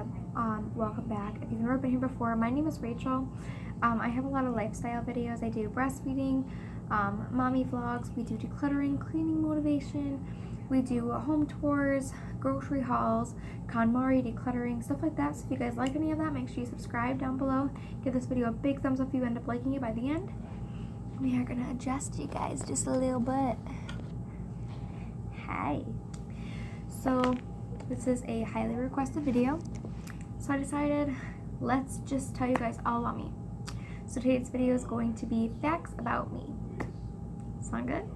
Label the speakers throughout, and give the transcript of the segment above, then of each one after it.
Speaker 1: up? Welcome back. If you've never been here before, my name is Rachel. I have a lot of lifestyle videos. I do breastfeeding, mommy vlogs, we do decluttering, cleaning motivation, we do home tours, grocery hauls, KonMari, decluttering, stuff like that. So if you guys like any of that, make sure you subscribe down below. Give this video a big thumbs up if you end up liking it by the end. We are gonna adjust you guys just a little bit. Hi. So this is a highly requested video, so I decided let's just tell you guys all about me. So today's video is going to be facts about me. Sound good?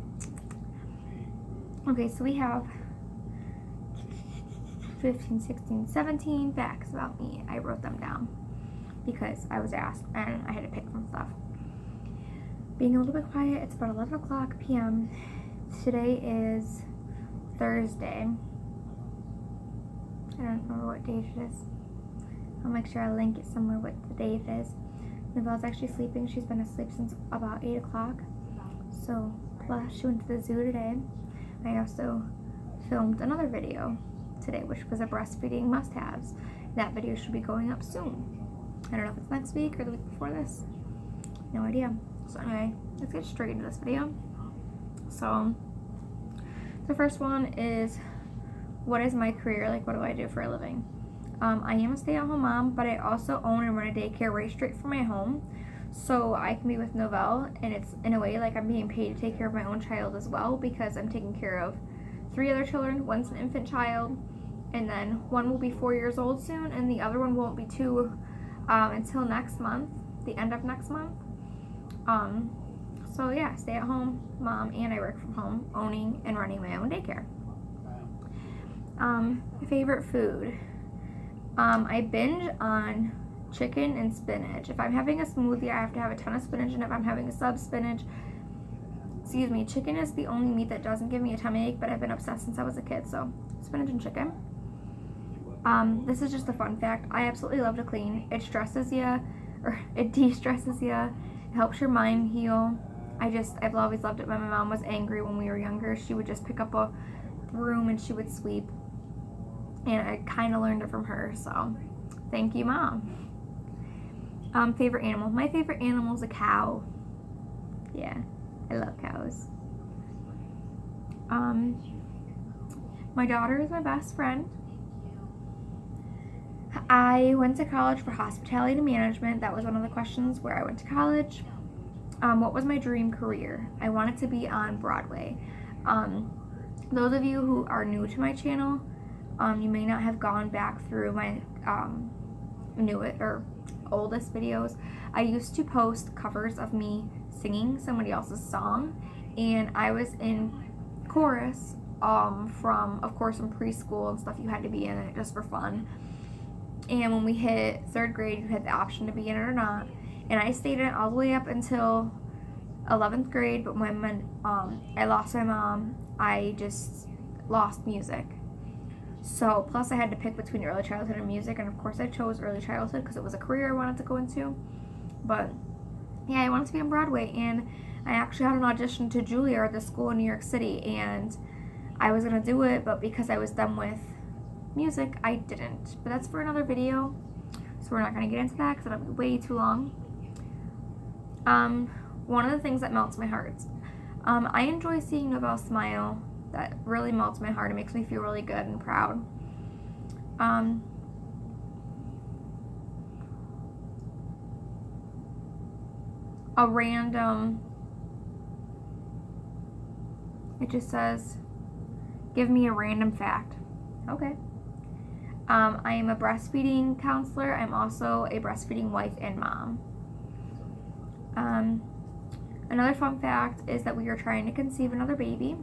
Speaker 1: Okay, so we have 15, 16, 17 facts about me. I wrote them down because I was asked and I had to pick from stuff. Being a little bit quiet, it's about 11 o'clock p.m. Today is Thursday. I don't remember what date it is. I'll make sure I link it somewhere what the date it is. Novelle's actually sleeping. She's been asleep since about 8 o'clock. So, plus she went to the zoo today. I also filmed another video today, which was a breastfeeding must-haves. That video should be going up soon. I don't know if it's next week or the week before this. No idea. So anyway, let's get straight into this video. So, the first one is, what is my career? Like, what do I do for a living? I am a stay-at-home mom, but I also own and run a daycare right straight from my home. So I can be with Novelle, and it's in a way like I'm being paid to take care of my own child as well, because I'm taking care of 3 other children. One's an infant child, and then one will be 4 years old soon, and the other one won't be 2 until next month, the end of next month. So yeah, stay-at-home mom, and I work from home, owning and running my own daycare. Favorite food. I binge on chicken and spinach. If I'm having a smoothie, I have to have a ton of spinach, and if I'm having a chicken is the only meat that doesn't give me a tummy ache, but I've been obsessed since I was a kid, so spinach and chicken. This is just a fun fact. I absolutely love to clean. It stresses you, or it de-stresses you. It helps your mind heal. I've always loved it. When my mom was angry when we were younger, she would just pick up a broom and she would sweep. And I kind of learned it from her, so thank you, Mom. Favorite animal. My favorite animal is a cow. Yeah, I love cows. My daughter is my best friend. I went to college for hospitality management. That was one of the questions where I went to college. What was my dream career? I wanted to be on Broadway. Those of you who are new to my channel, you may not have gone back through my oldest videos. I used to post covers of me singing somebody else's song, and I was in chorus from, of course, in preschool and stuff. You had to be in it just for fun. And when we hit 3rd grade, you had the option to be in it or not. And I stayed in it all the way up until 11th grade, but when I lost my mom, I just lost music. So, plus I had to pick between early childhood and music, and of course I chose early childhood because it was a career I wanted to go into. But, yeah, I wanted to be on Broadway, and I actually had an audition to Juilliard, the school in New York City, and I was going to do it, but because I was done with music, I didn't. But that's for another video, so we're not going to get into that because it'll be way too long. One of the things that melts my heart. I enjoy seeing Novelle smile. That really melts my heart. It makes me feel really good and proud. A random, it just says, give me a random fact. Okay. I am a breastfeeding counselor. I'm also a breastfeeding wife and mom. Another fun fact is that we are trying to conceive another baby.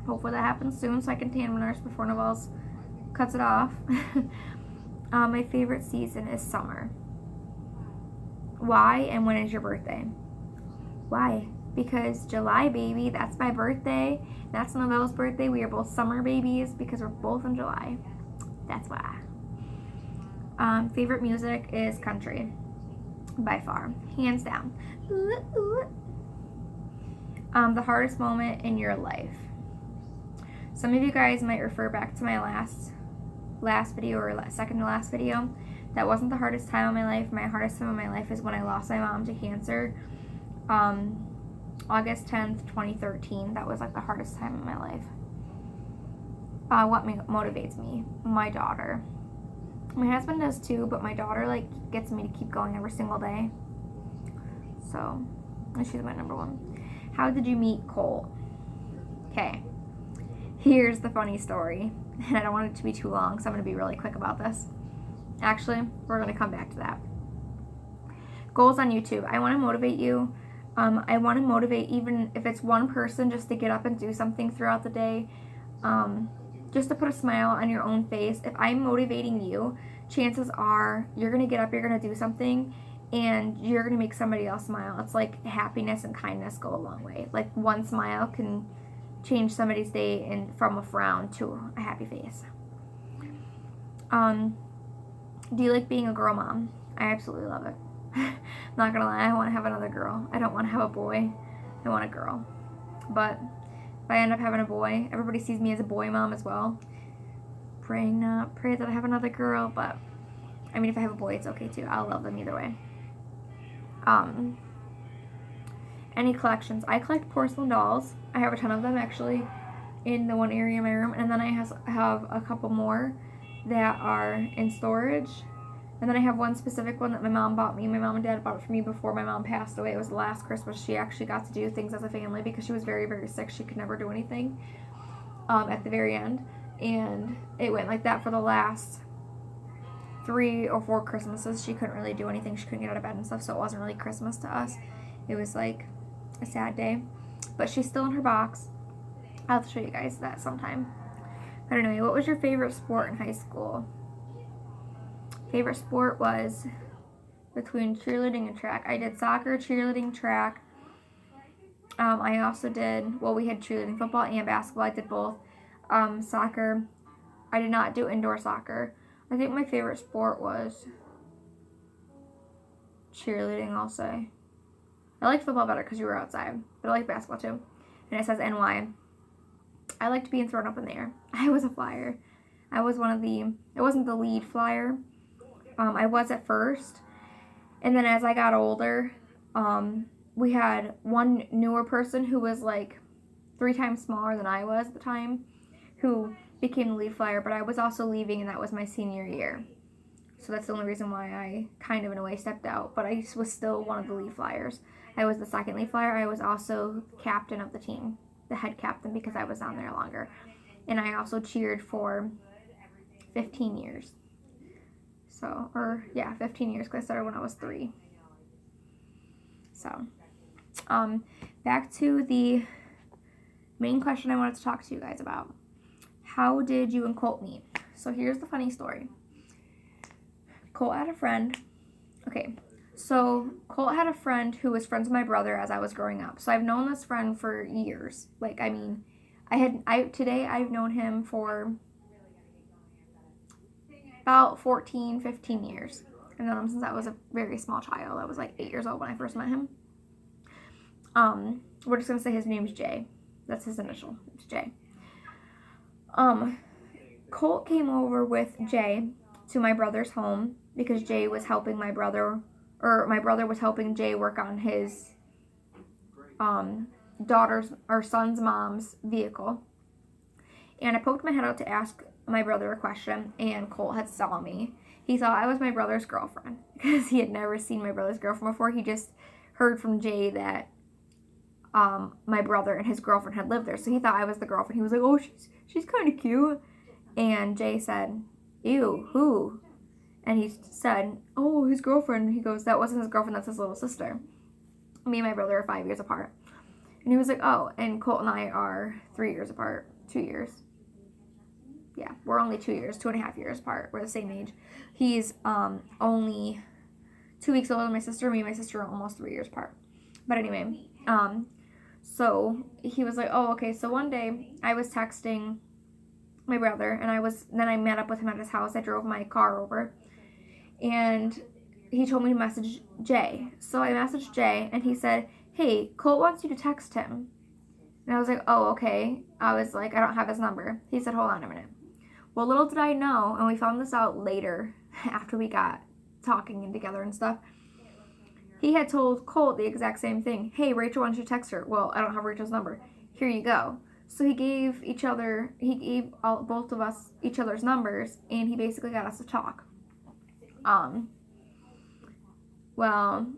Speaker 1: Hopefully that happens soon so I can tan nurse before Novelle's cuts it off. My favorite season is summer. Why, and when is your birthday? Why? Because July, baby, that's my birthday. That's Novelle's birthday. We are both summer babies because we're both in July. That's why. Favorite music is country. By far. Hands down. The hardest moment in your life. Some of you guys might refer back to my last last video or second to last video, that wasn't the hardest time of my life. My hardest time of my life is when I lost my mom to cancer. August 10th, 2013. That was like the hardest time of my life. What motivates me? My daughter. My husband does too, but my daughter like gets me to keep going every single day. So, she's my number one. How did you meet Colt? Okay, here's the funny story, and I don't want it to be too long, so I'm going to be really quick about this. Actually, we're going to come back to that. Goals on YouTube. I want to motivate you. I want to motivate, even if it's one person, just to get up and do something throughout the day. Just to put a smile on your own face. If I'm motivating you, chances are you're going to get up, you're going to do something, and you're going to make somebody else smile. It's like happiness and kindness go a long way. Like one smile can change somebody's day and from a frown to a happy face. Do you like being a girl mom? I absolutely love it. Not gonna lie, I want to have another girl. I don't want to have a boy. I want a girl. But if I end up having a boy, everybody sees me as a boy mom as well. Pray that I have another girl, but I mean, if I have a boy, it's okay too. I'll love them either way. Any collections? I collect porcelain dolls. I have a ton of them actually in the one area in my room, and then I have a couple more that are in storage. And then I have one specific one that my mom bought me. My mom and dad bought it for me before my mom passed away. It was the last Christmas she actually got to do things as a family because she was very, very sick. She could never do anything at the very end. And it went like that for the last 3 or 4 Christmases. She couldn't really do anything. She couldn't get out of bed and stuff, so it wasn't really Christmas to us. It was like a sad day. But she's still in her box. I'll have to show you guys that sometime. But anyway, what was your favorite sport in high school? Favorite sport was between cheerleading and track. I did soccer, cheerleading, track. I also did, well, we had cheerleading, football, and basketball. I did both. Soccer. I did not do indoor soccer. I think my favorite sport was cheerleading, I'll say. I liked football better because you were outside, but I like basketball too. And it says NY. I liked being thrown up in the air. I was a flyer. I was I wasn't the lead flyer. I was at first, and then as I got older, we had one newer person who was like 3 times smaller than I was at the time, who became the lead flyer, but I was also leaving, and that was my senior year. So that's the only reason why I kind of in a way stepped out, but I was still one of the lead flyers. I was the second lead flyer. I was also captain of the team, the head captain, because I was down there longer. And I also cheered for 15 years. 15 years, because I started when I was 3. So, back to the main question I wanted to talk to you guys about. How did you and Colt meet? So here's the funny story. Colt had a friend. Okay, so Colt had a friend who was friends with my brother as I was growing up. So I've known this friend for years. Like, I mean, I've known him for about 14, 15 years. I've known him since I was a very small child. I was like 8 years old when I first met him. We're just going to say his name's Jay. That's his initial. It's Jay. Colt came over with Jay to my brother's home because Jay was helping my brother, or my brother was helping Jay work on his son's mom's vehicle. And I poked my head out to ask my brother a question, and Colt had saw me. He thought I was my brother's girlfriend because he had never seen my brother's girlfriend before. He just heard from Jay that my brother and his girlfriend had lived there, so he thought I was the girlfriend. He was like, "Oh, she's kind of cute," and Jay said, "Ew, who?" And he said, "Oh, his girlfriend." He goes, "That wasn't his girlfriend. That's his little sister." Me and my brother are 5 years apart, and he was like, "Oh," and Colt and I are 3 years apart, 2 years. Yeah, we're only 2 years, 2.5 years apart. We're the same age. He's only 2 weeks older than my sister. Me and my sister are almost 3 years apart. But anyway, so he was like, "Oh, okay." So one day I was texting my brother, and then I met up with him at his house. I drove my car over, and he told me to message Jay. So I messaged Jay, and he said, "Hey, Colt wants you to text him." And I was like, "Oh, okay." I was like, "I don't have his number." He said, "Hold on a minute." Well, little did I know, and we found this out later after we got talking and together and stuff. He had told Colt the exact same thing. Hey, Rachel wants you to text her. Well, I don't have Rachel's number. Here you go. So he gave both of us each other's numbers, and he basically got us to talk. Well,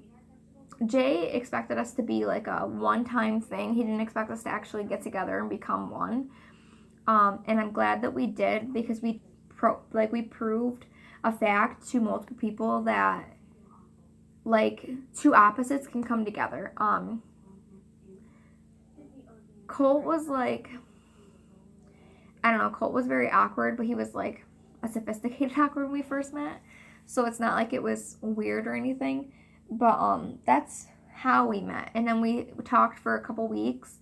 Speaker 1: Jay expected us to be like a one-time thing. He didn't expect us to actually get together and become one. And I'm glad that we did, because we proved a fact to multiple people that like two opposites can come together. Colt was like, I don't know, Colt was very awkward, but he was like a sophisticated awkward when we first met. So it's not like it was weird or anything. But that's how we met. And then we talked for a couple weeks.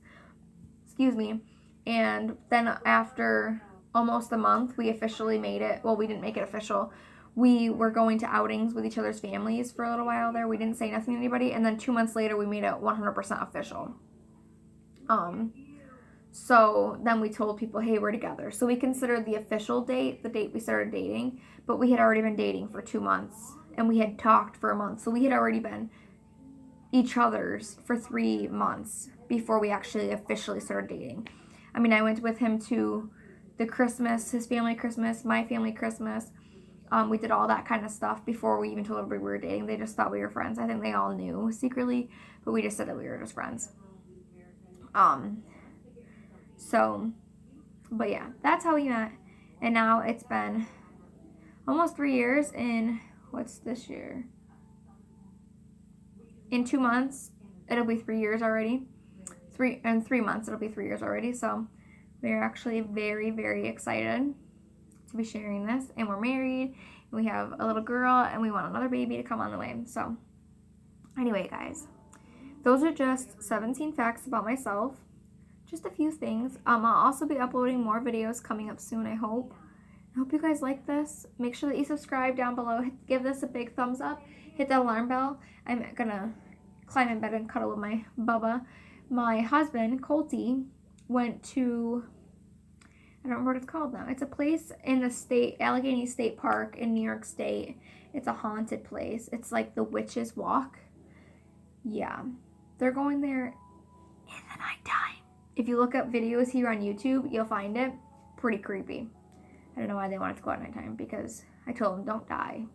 Speaker 1: Excuse me. And then after almost a month, we officially made it. Well, we didn't make it official. We were going to outings with each other's families for a little while there. We didn't say nothing to anybody. And then 2 months later, we made it 100% official. So then we told people, hey, we're together. So we considered the official date, the date we started dating. But we had already been dating for 2 months. And we had talked for a month. So we had already been each other's for 3 months before we actually officially started dating. I mean, I went with him to the Christmas, his family Christmas, my family Christmas. We did all that kind of stuff before we even told everybody we were dating. They just thought we were friends. I think they all knew secretly, but we just said that we were just friends. But yeah, that's how we met. And now it's been almost 3 years in, what's this year? In 2 months, it'll be 3 years already. In 3 months, it'll be 3 years already. So we're actually very, very excited to be sharing this. And we're married. And we have a little girl. And we want another baby to come on the way. So anyway, guys. Those are just 17 facts about myself. Just a few things. I'll also be uploading more videos coming up soon, I hope. I hope you guys like this. Make sure that you subscribe down below. Give this a big thumbs up. Hit that alarm bell. I'm going to climb in bed and cuddle with my bubba. My husband, Colty, went to, I don't remember what it's called now. It's a place in the state, Allegheny State Park in New York State. It's a haunted place. It's like the Witch's Walk. Yeah. They're going there in the nighttime. If you look up videos here on YouTube, you'll find it. Pretty creepy. I don't know why they wanted to go at nighttime, because I told them don't die.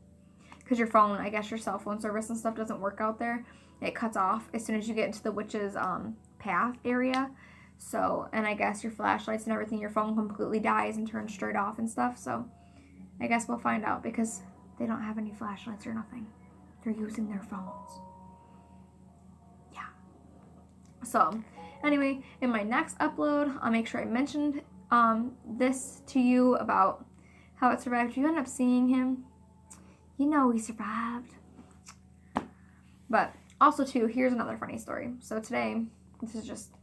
Speaker 1: Because your phone, I guess your cell phone service and stuff doesn't work out there. It cuts off as soon as you get into the witch's path area. So, and I guess your flashlights and everything, your phone completely dies and turns straight off and stuff. So I guess we'll find out, because they don't have any flashlights or nothing. They're using their phones. Yeah. So anyway, in my next upload, I'll make sure I mentioned this to you about how it survived. If you end up seeing him, you know he survived. But also too, here's another funny story. So today, this is just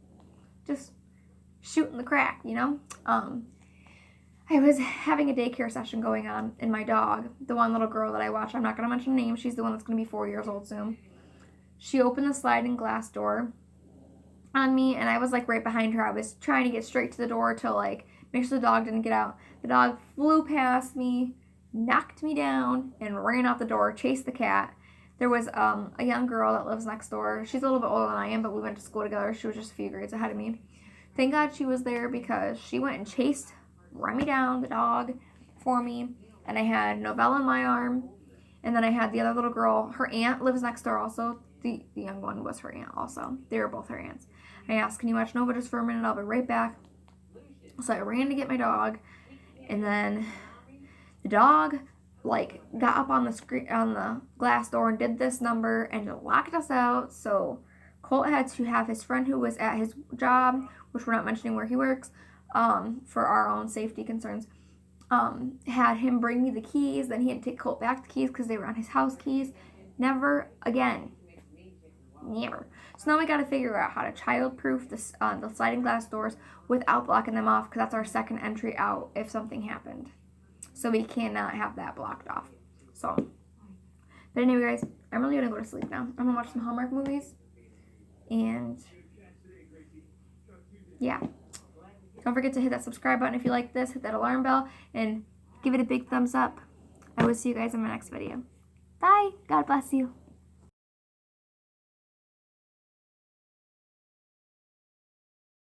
Speaker 1: shooting the crack, you know? I was having a daycare session going on, and my dog, the one little girl that I watch, I'm not going to mention her name, she's the one that's going to be 4 years old soon. She opened the sliding glass door on me, and I was like right behind her. I was trying to get straight to the door to like make sure the dog didn't get out. The dog flew past me, knocked me down, and ran out the door, chased the cat. There was a young girl that lives next door. She's a little bit older than I am, but we went to school together. She was just a few grades ahead of me. Thank God she was there, because she went and chased Remy down, the dog, for me. And I had Novella in my arm. And then I had the other little girl. Her aunt lives next door also. The young one was her aunt also. They were both her aunts. I asked, can you watch Nova just for a minute? I'll be right back. So I ran to get my dog. And then the dog like got up on the screen, on the glass door, and did this number and locked us out. So Colt had to have his friend who was at his job, which we're not mentioning where he works, for our own safety concerns, had him bring me the keys. Then he had to take Colt back the keys because they were on his house keys. Never again. Never. So now we got to figure out how to child-proof the sliding glass doors without blocking them off, because that's our second entry out if something happened. So we cannot have that blocked off. So, but anyway, guys, I'm really going to go to sleep now. I'm going to watch some Hallmark movies. And, yeah. Don't forget to hit that subscribe button if you like this. Hit that alarm bell and give it a big thumbs up. I will see you guys in my next video. Bye. God bless you.